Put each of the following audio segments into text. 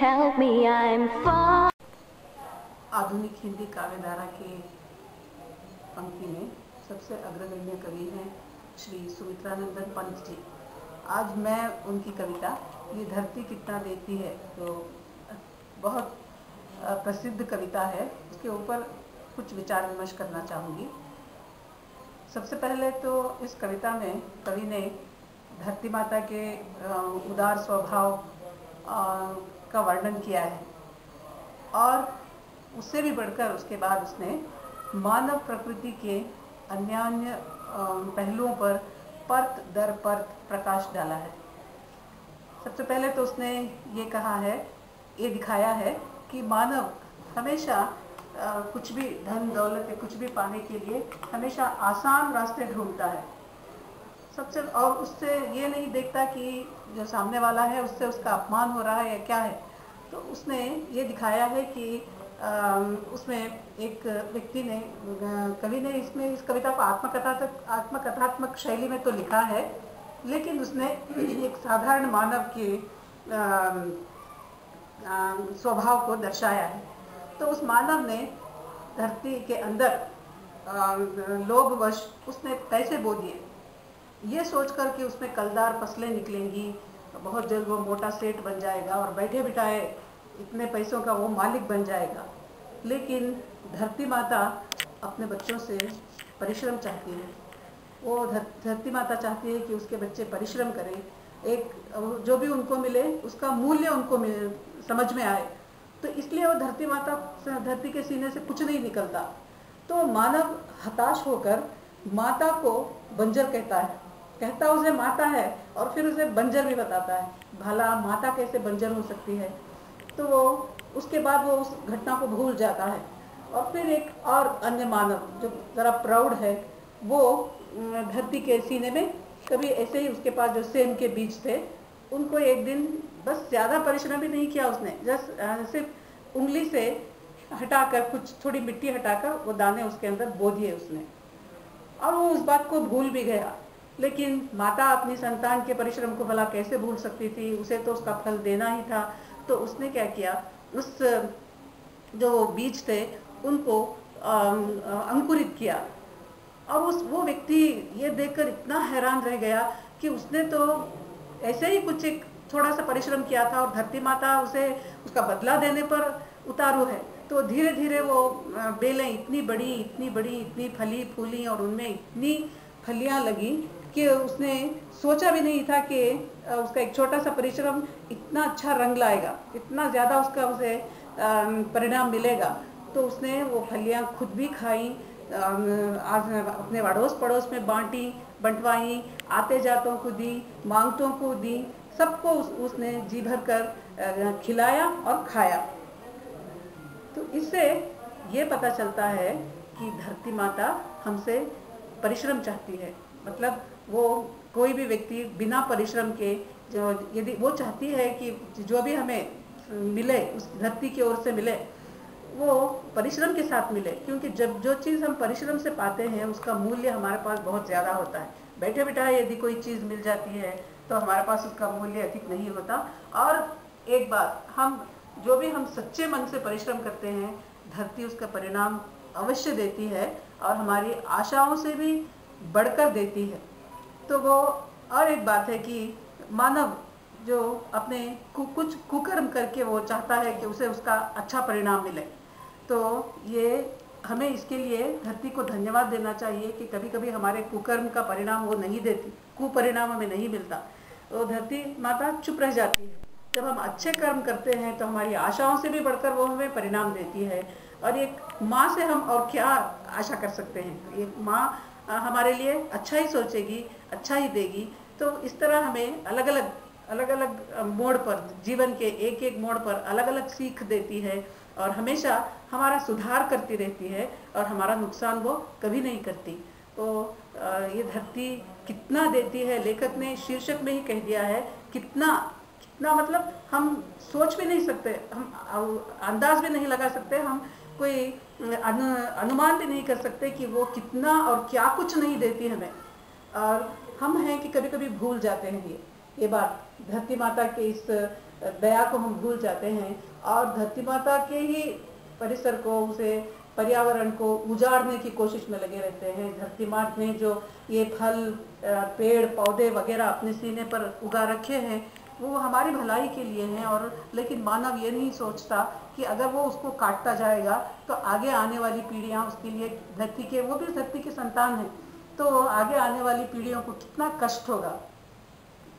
tell me I'm fine. आधुनिक हिंदी काव्यधारा के पंक्ति में सबसे अग्रगण्य कवि हैं श्री सुमित्रानंदन पंत जी। आज मैं उनकी कविता ये धरती कितना देती है, तो बहुत प्रसिद्ध कविता है, उसके ऊपर कुछ विचार विमर्श करना चाहूँगी। सबसे पहले तो इस कविता में कवि ने धरती माता के उदार स्वभाव का वर्णन किया है और उससे भी बढ़कर उसके बाद उसने मानव प्रकृति के अन्य पहलुओं पर परत दर परत प्रकाश डाला है। सबसे पहले तो उसने ये कहा है, ये दिखाया है कि मानव हमेशा कुछ भी धन दौलत या कुछ भी पाने के लिए हमेशा आसान रास्ते ढूंढता है सबसे, और उससे ये नहीं देखता कि जो सामने वाला है उससे उसका अपमान हो रहा है या क्या है। तो उसने ये दिखाया है कि उसमें एक व्यक्ति ने, कवि ने इसमें इस कविता को आत्मकथात्मक शैली में तो लिखा है, लेकिन उसने एक साधारण मानव के स्वभाव को दर्शाया है। तो उस मानव ने धरती के अंदर लोभवश उसने पैसे बो दिए, ये सोच कर कि उसमें कलदार फसलें निकलेंगी, बहुत जल्द वो मोटा सेठ बन जाएगा और बैठे बिठाए इतने पैसों का वो मालिक बन जाएगा। लेकिन धरती माता अपने बच्चों से परिश्रम चाहती है। वो धरती माता चाहती है कि उसके बच्चे परिश्रम करें, एक जो भी उनको मिले उसका मूल्य उनको समझ में आए। तो इसलिए वो धरती माता, धरती के सीने से कुछ नहीं निकलता। तो मानव हताश होकर माता को बंजर कहता उसे माता है और फिर उसे बंजर भी बताता है। भला माता कैसे बंजर हो सकती है? तो वो उसके बाद वो उस घटना को भूल जाता है और फिर एक और अन्य मानव जो ज़रा प्राउड है, वो धरती के सीने में कभी ऐसे ही उसके पास जो सेम के बीज थे उनको एक दिन, बस ज़्यादा परिश्रम भी नहीं किया उसने, जस्ट सिर्फ उंगली से हटाकर, कुछ थोड़ी मिट्टी हटाकर वो दाने उसके अंदर बो दिए उसने, और वो उस बात को भूल भी गया। लेकिन माता अपनी संतान के परिश्रम को भला कैसे भूल सकती थी? उसे तो उसका फल देना ही था। तो उसने क्या किया, उस जो बीज थे उनको अंकुरित किया। और वो व्यक्ति ये देखकर इतना हैरान रह गया कि उसने तो ऐसे ही कुछ एक थोड़ा सा परिश्रम किया था और धरती माता उसे उसका बदला देने पर उतारू है। तो धीरे धीरे वो बेलें इतनी बड़ी इतनी फली फूली और उनमें इतनी फलियां लगी कि उसने सोचा भी नहीं था कि उसका एक छोटा सा परिश्रम इतना अच्छा रंग लाएगा, इतना ज़्यादा उसका उसे परिणाम मिलेगा। तो उसने वो फलियां खुद भी खाई, अपने अड़ोस पड़ोस में बंटवाई, आते जातों को दी, मांगतों को दी, सबको उसने जी भर कर खिलाया और खाया। तो इससे ये पता चलता है कि धरती माता हमसे परिश्रम चाहती है। मतलब वो कोई भी व्यक्ति बिना परिश्रम के, जो यदि वो चाहती है कि जो भी हमें मिले उस धरती की ओर से मिले वो परिश्रम के साथ मिले, क्योंकि जब जो चीज़ हम परिश्रम से पाते हैं उसका मूल्य हमारे पास बहुत ज़्यादा होता है। बैठे बिठाए यदि कोई चीज़ मिल जाती है तो हमारे पास उसका मूल्य अधिक नहीं होता। और एक बात, हम सच्चे मन से परिश्रम करते हैं, धरती उसका परिणाम अवश्य देती है और हमारी आशाओं से भी बढ़कर देती है। तो वो और एक बात है कि मानव जो अपने कुछ कुकर्म करके वो चाहता है कि उसे उसका अच्छा परिणाम मिले, तो ये हमें इसके लिए धरती को धन्यवाद देना चाहिए कि कभी कभी हमारे कुकर्म का परिणाम वो नहीं देती, कुपरिणाम हमें नहीं मिलता। तो धरती माता चुप रह जाती है। जब हम अच्छे कर्म करते हैं तो हमारी आशाओं से भी बढ़कर वो हमें परिणाम देती है। और एक माँ से हम और क्या आशा कर सकते हैं? एक माँ हमारे लिए अच्छा ही सोचेगी, अच्छा ही देगी। तो इस तरह हमें अलग अलग मोड़ पर, जीवन के एक एक मोड़ पर अलग अलग सीख देती है और हमेशा हमारा सुधार करती रहती है और हमारा नुकसान वो कभी नहीं करती। तो ये धरती कितना देती है, लेखक ने शीर्षक में ही कह दिया है। कितना मतलब हम सोच भी नहीं सकते, हम अंदाज भी नहीं लगा सकते, हम कोई अनुमान भी नहीं कर सकते कि वो कितना और क्या कुछ नहीं देती हमें। और हम हैं कि कभी कभी भूल जाते हैं ये बात। धरती माता के इस दया को हम भूल जाते हैं और धरती माता के ही परिसर को, उसे पर्यावरण को उजाड़ने की कोशिश में लगे रहते हैं। धरती माता ने जो ये फल, पेड़ पौधे वगैरह अपने सीने पर उगा रखे हैं वो हमारी भलाई के लिए हैं, और लेकिन मानव ये नहीं सोचता कि अगर वो उसको काटता जाएगा तो आगे आने वाली पीढ़ियां उसके लिए, धरती के, वो भी धरती के संतान हैं, तो आगे आने वाली पीढ़ियों को कितना कष्ट होगा।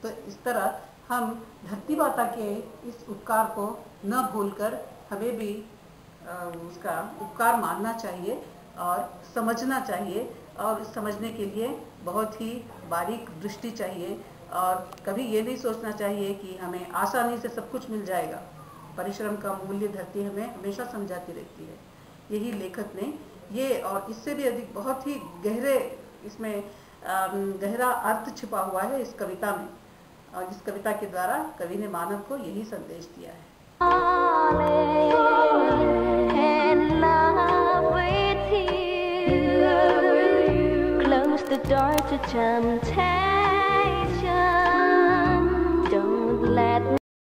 तो इस तरह हम धरती माता के इस उपकार को न भूलकर हमें भी उसका उपकार मानना चाहिए और समझना चाहिए, और समझने के लिए बहुत ही बारीक दृष्टि चाहिए, और कभी ये नहीं सोचना चाहिए कि हमें आसानी से सब कुछ मिल जाएगा। परिश्रम का मूल्य धरती हमें हमेशा समझाती रहती है। यही लेखक ने ये और इससे भी अधिक बहुत ही गहरे, इसमें गहरा अर्थ छिपा हुआ है इस कविता में, और इस कविता के द्वारा कवि ने मानव को यही संदेश दिया है। Close the door to temptation.